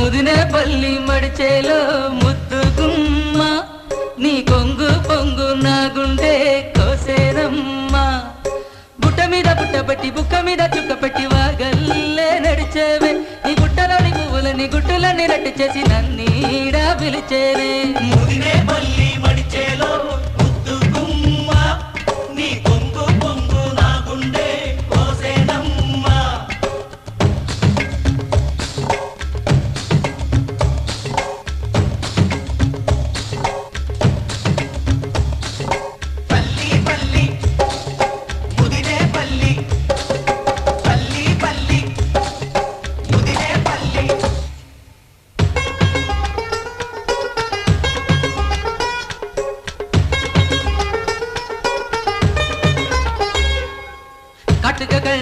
ముదినే పల్లి మడిచేలో ముద్దుగుమ్మ నీ కొంగు పొంగు నా గుండె కోసేనమ్మా బుట్ట మీద బుట్టబట్టి బుక్క మీద చుక్కపెట్టి వాగల్లే నడిచేవే నీ బుట్టలోని పువ్వులని గుట్టులని రట్టు చేసి నన్నీడా పిలిచేవే